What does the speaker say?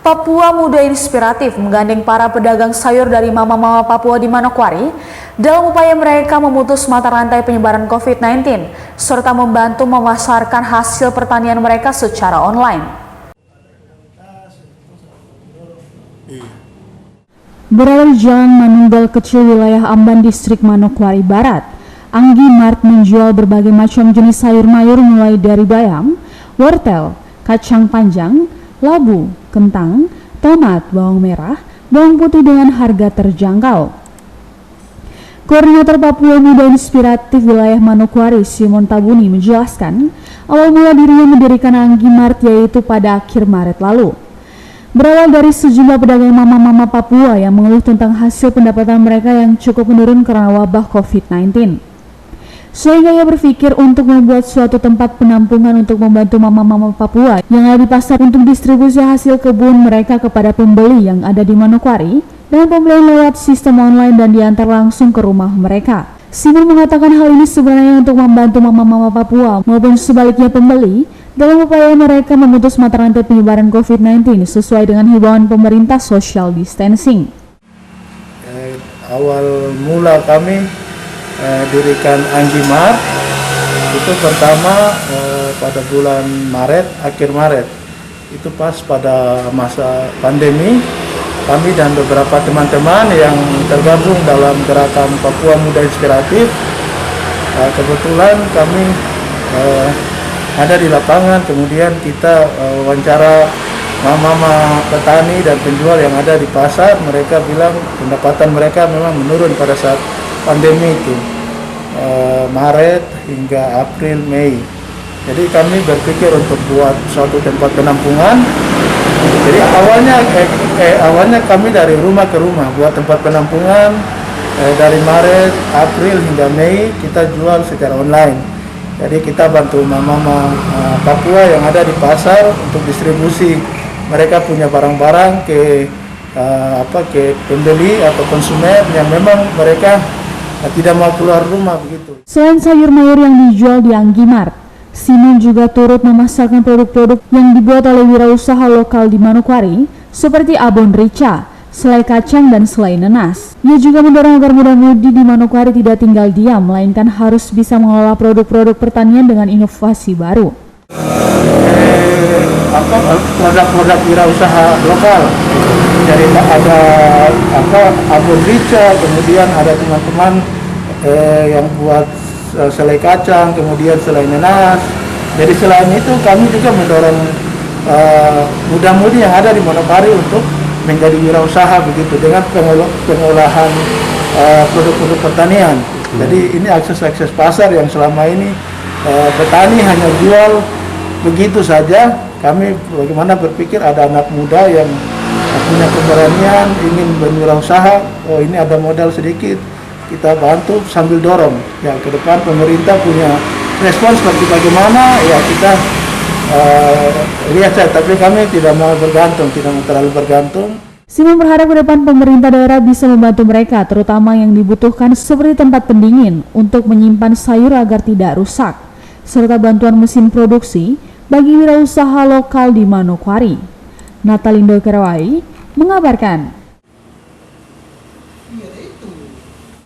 Papua Muda Inspiratif menggandeng para pedagang sayur dari mama-mama Papua di Manokwari dalam upaya mereka memutus mata rantai penyebaran COVID-19 serta membantu memasarkan hasil pertanian mereka secara online. Berada di Jalan Manunggal Kecil wilayah Amban Distrik Manokwari Barat, Anggi Mart menjual berbagai macam jenis sayur mayur mulai dari bayam, wortel, kacang panjang, labu, kentang, tomat, bawang merah, bawang putih dengan harga terjangkau. Koordinator Papua Muda Inspiratif wilayah Manokwari, Simon Tabuni, menjelaskan awal mula dirinya mendirikan Anggi Mart yaitu pada akhir Maret lalu. Berawal dari sejumlah pedagang mama-mama Papua yang mengeluh tentang hasil pendapatan mereka yang cukup menurun karena wabah COVID-19. Sehingga ia berpikir untuk membuat suatu tempat penampungan untuk membantu mama-mama Papua yang ada di pasar untuk distribusi hasil kebun mereka kepada pembeli yang ada di Manokwari dan pembelian lewat sistem online dan diantar langsung ke rumah mereka. Simon mengatakan hal ini sebenarnya untuk membantu mama-mama Papua maupun sebaliknya pembeli dalam upaya mereka memutus mata rantai penyebaran COVID-19 sesuai dengan himbauan pemerintah social distancing. Awal mula kami dirikan Anggi Mart itu pertama pada bulan Maret, akhir Maret. Itu pas pada masa pandemi, kami dan beberapa teman-teman yang tergabung dalam gerakan Papua Muda Inspiratif, kebetulan kami ada di lapangan, kemudian kita wawancara mama-mama petani dan penjual yang ada di pasar. Mereka bilang pendapatan mereka memang menurun pada saat pandemi itu, Maret hingga April, Mei. Jadi kami berpikir untuk buat suatu tempat penampungan. Jadi awalnya kami dari rumah ke rumah buat tempat penampungan. Dari Maret, April hingga Mei kita jual secara online. Jadi kita bantu mama-mama Papua yang ada di pasar untuk distribusi. Mereka punya barang-barang ke pembeli atau konsumen yang memang mereka tidak mau keluar rumah begitu. Selain sayur mayur yang dijual di Anggi Mart, Simon juga turut memasarkan produk-produk yang dibuat oleh wirausaha lokal di Manokwari seperti abon rica, selai kacang, dan selai nanas. Ia juga mendorong agar muda-mudi di Manokwari tidak tinggal diam, melainkan harus bisa mengelola produk-produk pertanian dengan inovasi baru. Produk-produk wirausaha lokal. Jadi ada abon rica, kemudian ada teman-teman yang buat selai kacang, kemudian selai nanas. Jadi selain itu kami juga mendorong muda-mudi yang ada di Manokwari untuk menjadi wirausaha begitu dengan pengolahan produk-produk pertanian. Jadi ini akses pasar yang selama ini petani hanya jual begitu saja. Kami bagaimana berpikir ada anak muda yang punya keberanian ingin berwirausaha. Oh, ini ada modal sedikit, kita bantu sambil dorong. Ya, ke depan pemerintah punya respons seperti bagaimana, ya kita lihat saja, tapi kami tidak mau bergantung, tidak mau terlalu bergantung. Simon berharap ke depan pemerintah daerah bisa membantu mereka, terutama yang dibutuhkan seperti tempat pendingin untuk menyimpan sayur agar tidak rusak, serta bantuan mesin produksi bagi wirausaha lokal di Manokwari. Natalindo Kerawai mengabarkan.